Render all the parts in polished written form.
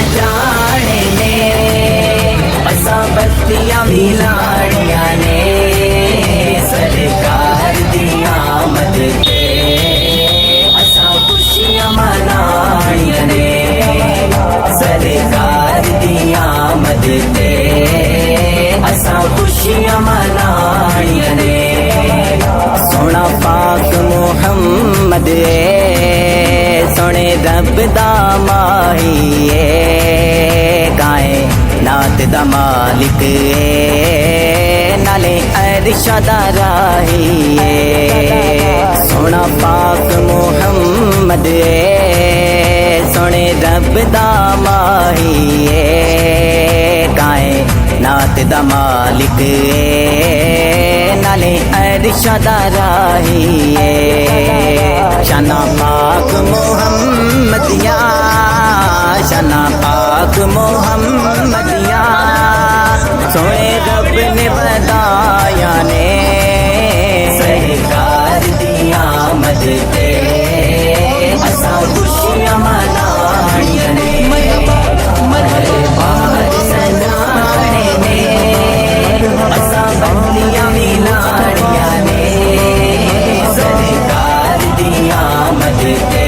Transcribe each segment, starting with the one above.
सजाने ने असा बत्तियां भी लाड़ियां ने सरकार दी आमद ते असा खुशियां मनाड़ियां ने सरकार दी आमद ते असा खुशियां मनाड़ियां ने सोना पाक मुहम्मद सोने रब दा माही गाए नात दा मालिक नाले अरशा दा राही सोना पाक मुहम्मद सोने रब दा माही गाए नात दा मालिक नाले अरशा दा राही शाना पाक मुहम्मदिया शाना पाक मुहम्मदिया सोने रब ने बताया ने सरकार दी आमद ते असा खुशियां मनाड़ियां ने बाहर सजाने ने असा बत्तियां भी लाड़ियां ने सरकार दी आमद ते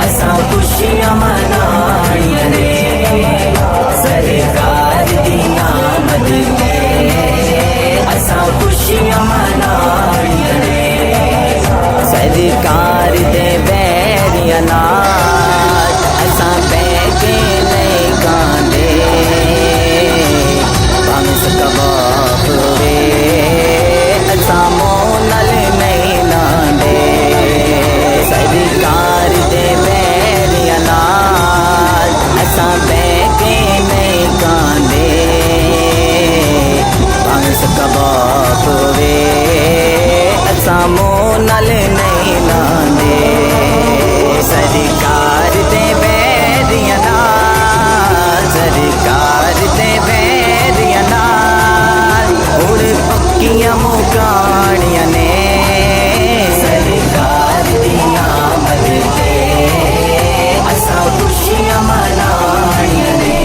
असा खुशियां मनाड़ियां ने सरकार दी आमद ते असा खुशियां मनाड़ियां ने सरकार दे बैरियां नाल असा बैके नहीं गांदे बंस कबाब वे असा मोनल नहीं लांदे सरकार दे बैरियां नाल असा बैके नहीं गांदे बंस कबाब वे असा मोनल नहीं लांदे सरकार दे बैरियां नाल सरकार दे बैरियां नाल हुण पक्कियां मुकाणियां ने सरकार दी आमद ते असा खुशियां मनाड़ियां ने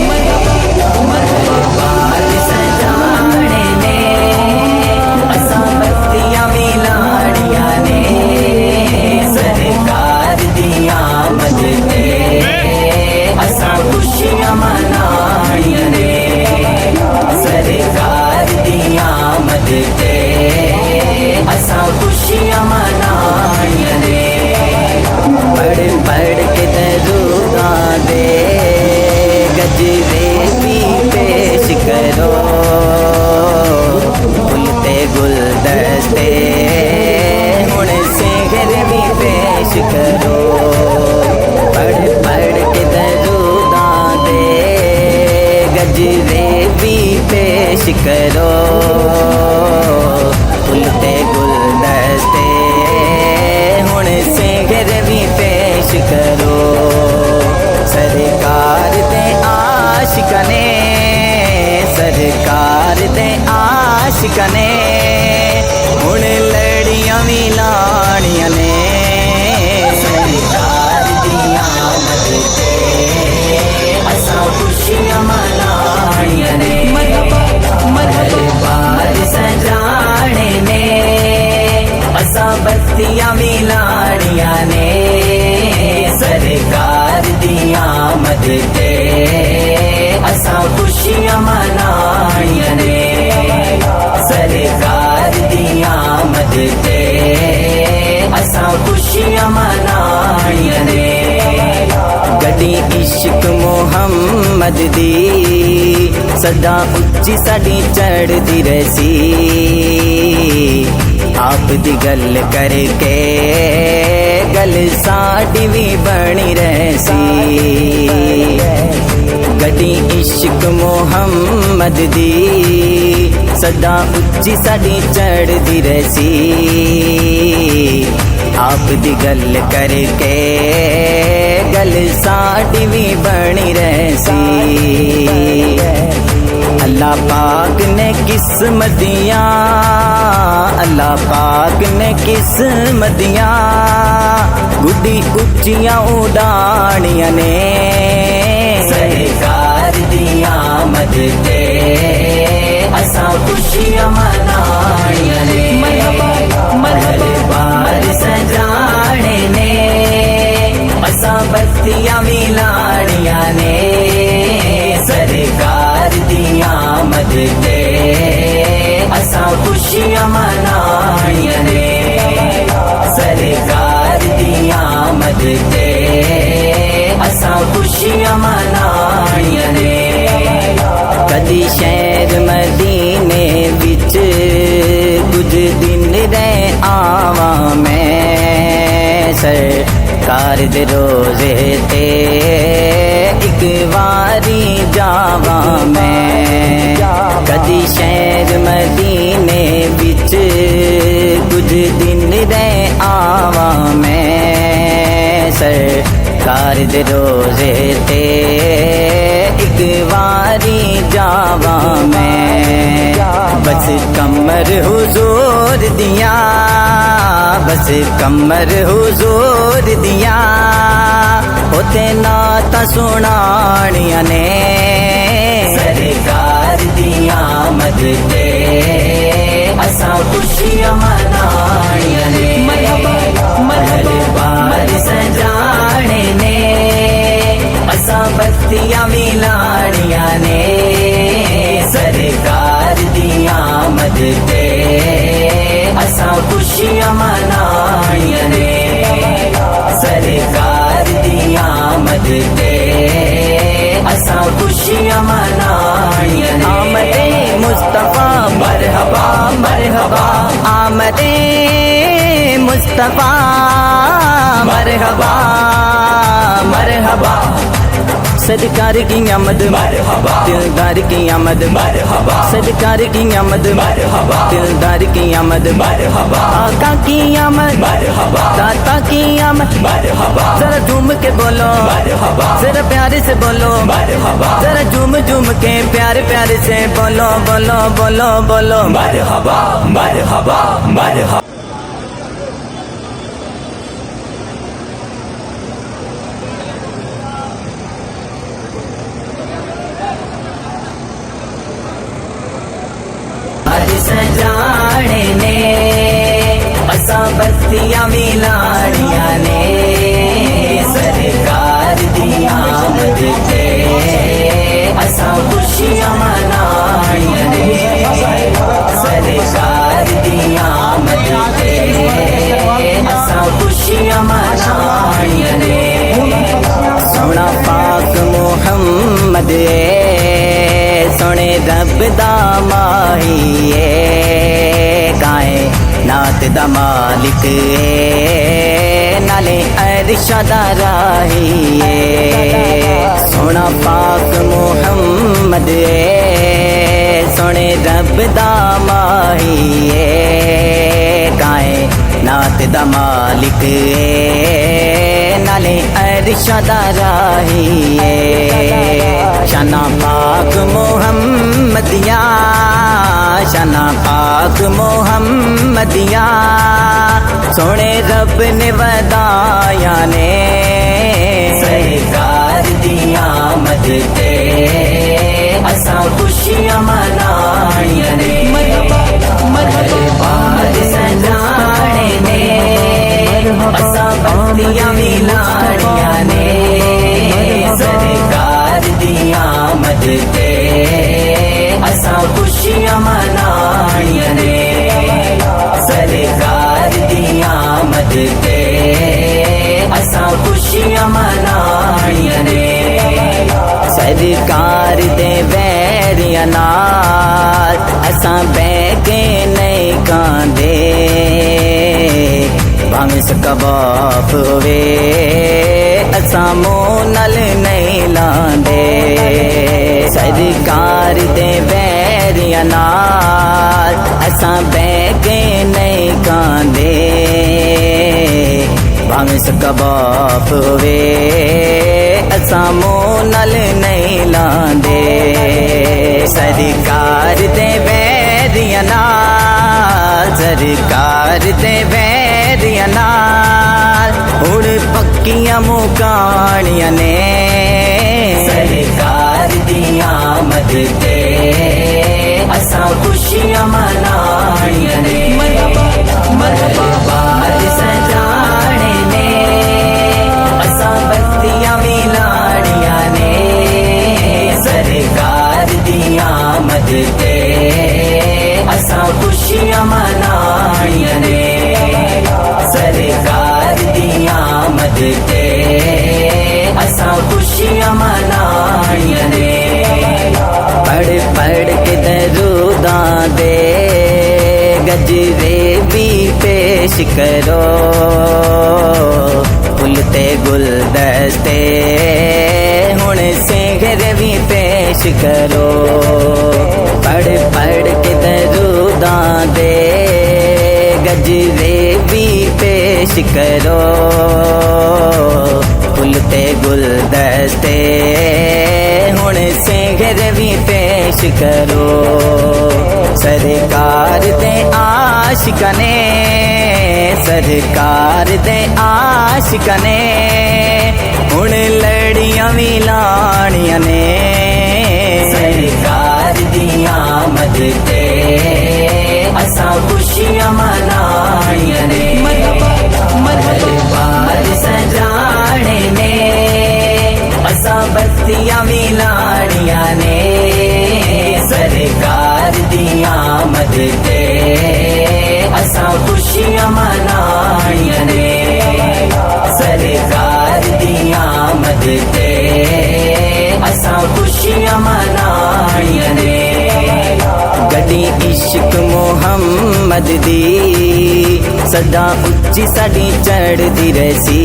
बाहर सजाने ने असा बत्तियां भी लाड़ियां ने सरकार दी आमद ते असा खुशियां मनाड़ियां ने सरकार दी आमद ते असा खुशियां मनाड़ियां ने पढ़ पढ़ के दरूदा दे गजरे भी पेश करो गुलते गुलदस्ते हुण सिंगर भी पेश करो पढ़ पढ़ के दरूदा दे गजरे भी पेश करो गुलते गुलदस्ते हुण सिंगर भी पेश करो सरकार दे आशिका ने सरकार दे आशिका ने हुण लड़ियां भी लाड़ियां ने सरकार दी आमद ते असा खुशियां मनाड़ियां ने बाहर सजाने ने असा बत्तियां भी लाड़ियां ने सरकार दी आमद ते असा खुशियां मनाड़ियां ने सरकार दी आमद ते असा खुशियां मनाड़ियां ने गड्डी इश्क मुहम्मद दी सदा उच्ची साडी चढ़दी रसी आप दी गल करके गल साडी भी बनी रहसी गड्डी इश्क मुहम्मद दी सदा उच्ची साडी चढ़दी रसी आप दी गल करके गल साडी भी बनी रहसी अल्लाह पाक ने किस्मत दिया अल्लाह पाक ने किस्मत दिया गुड्डी उच्चियां उड़ानियां ने सरकार दी आमद ते असां खुशियां मनाणियां ने बार सजाने ने असां बत्तियां भी लाणियां ने सरकार दी आमद ते असां खुशियां मनाणियां ने सरकार दी आमद ते असां खुशियां मनाणियां ने कदी शहर मदीने विच कुछ दिन रह आवा मैं सरकार दे रोजे ते एक वारी जावा मैं कदी शहर मदीने विच कुछ दिन रह आवा मैं सरकार दे रोजे ते एक वारी जावा मैं बस कमर हुजूर दिया बस कमर हुजूर दिया होते नाता सुनाणियां ने सरकार दी आमद ते असां खुशियां मनाणियां ने बार सजाने ने असां बत्तियां भी लाणियां ने सरकार दी आमद ते असां खुशियां मनाणियां ने सरकार दी आमद ते असां खुशियां मनाणियां ने आमदे मुस्तफा मरहबा मरहबा आमदे मुस्तफा मरहबा मरहबा सरकार की आमद मरहबा दिलदार की आमद मरहबा सरकार की आमद मरहबा दिलदार की आमद मरहबा आका की आमद मरहबा दाता की आमद मरहबा जरा झूम के बोलो मरहबा जरा प्यारे से बोलो मरहबा जरा झूम झूम के प्यारे प्यारे से बोलो बोलो बोलो बोलो मरहबा मरहबा मरहबा सजाने ने असां बत्तियां भी लाणियां ने सरकार दी आमद ते असां खुशियां मनाणियां ने सरकार दी आमद ते असां खुशियां मनाणियां ने सोना पाक मुहम्मद सोने रब दा माही काए नात दा मालिक नाले अरशा दा राही सोना पाक मुहम्मद सोने रब दा माही काए नात दा मालिक नाले अरशा दा राही शाना पाक मोहम्मदिया शाना पाक मोहम्मदिया सोने रब ने वदाया ने सरकार दी आमद ते असां खुशियां मनाणियां ने बार सजाने ने असां बत्तियां भी लाणियां ने सरकार दी आमद ते असां खुशियां मनाणियां ने सरकार दी आमद ते असां खुशियां मनाणियां ने सरकार दे वैरियां नाल असां बैठ के नहीं कांदे भावें कबाब होवे असां मुंह नल नहीं लांदे सरकार दे वैरियां नाल असां बैठ के नहीं कांदे भावें कबाब होवे असां मुंह नल नहीं लांदे सरकार दे वैरियां नाल सरकार दे वैरियां नाल हुण पक्कियां मुकाणियां ने असां खुशियां मनाणियां ने दरबार सजाने ने असां बत्तियां भी लाणियां ने सरकार दी आमद ते असां खुशियां मनाणियां ने सरकार दी आमद ते असां खुशियां मनाणियां ने पढ़ पढ़ के दरूदां दे गजरे भी पेश करो फुल ते गुलदस्ते हुण सिंगर भी पेश करो पढ़ पढ़ के दरूदां दे गजरे भी पेश करो फुल ते गुलदस्ते हुण सिंगर भी पेश करो सरकार दे आशिकां ने सरकार दे आशिकां ने हुण लड़ियां भी लाणियां ने सरकार दी आमद ते असां खुशियां मनाणियां ने दरबार सजाने ने असां बत्तियां भी लाणियां ने सरकार दी आमद ते असां खुशियां मनाणियां ने सरकार दी आमद ते असां खुशियां मनाणियां ने गड्डी इश्क मुहम्मद दी सदा उच्ची साडी चढ़दी रसी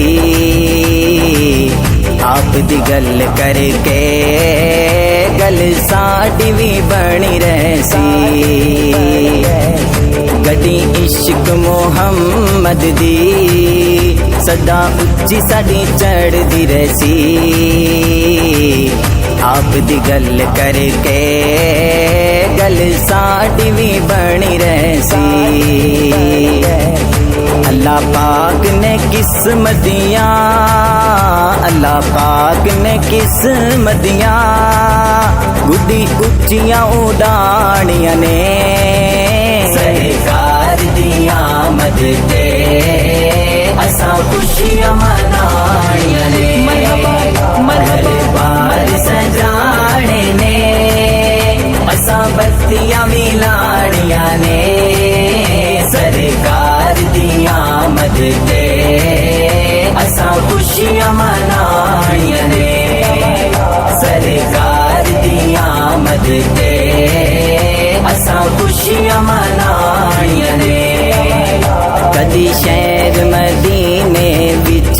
आप दी गल करके गल साडी भी बनी रहसी गड्डी इश्क मुहम्मद दी सदा उच्ची साडी चढ़दी रसी आप दी गल करके गल साडी भी बनी रहसी अल्लाह पाक ने किस्मतियां अल्लाह पाक ने किस्मतियां गुड्डी उच्चियां उड़ाणियां ने सरकार दी आमद ते असां खुशियां मनाणियां ने दरबार सजाने ने असां बत्तियां भी लाणियां ने सरकार दी आमद ते असां खुशियां मनाणियां ने सरकार दी आमद ते असां खुशियां मनाणियां ने कदी शहर मदीने विच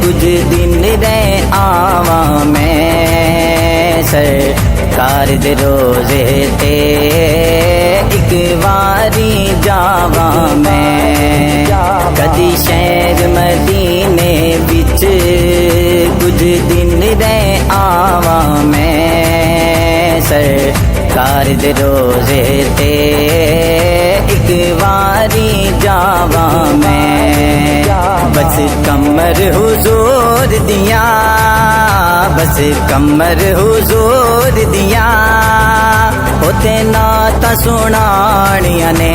कुछ दिन रह आवा मैं सरकार दे रोजे ते एक वारी जावा मैं कदी शहर मदीने विच कुछ दिन रह आवा मैं सरकार दे रोजे ते एक वारी जावा मैं बस कमर हुजूर दिया बस कमर हुजूर दिया होते नाता सुनाणियां ने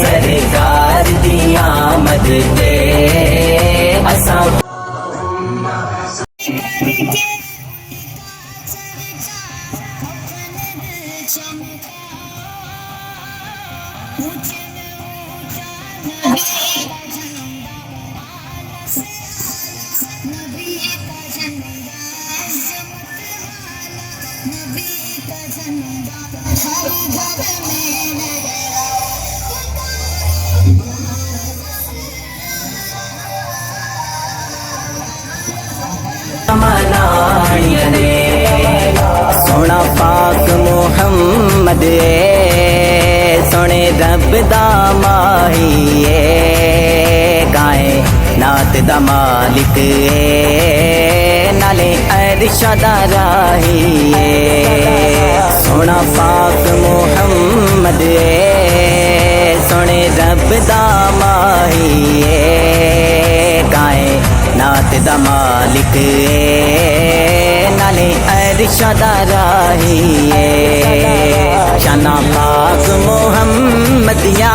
सरकार दी आमद ते असां मनाणियां ने सोना पाक मुहम्मद सोने रब दा माही गाए नात दा मालिक नाले अरशा दा राही सोना पाक मुहम्मद सोने रब दा माही गाए नात दा मालिक नाले रिशादा राहिए शाना पाक मोहम्मदिया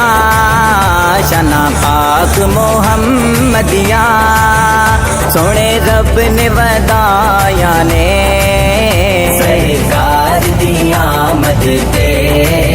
शाना पाक मोहम्मदिया सोने रब ने वदाया ने सरकार दी आमद ते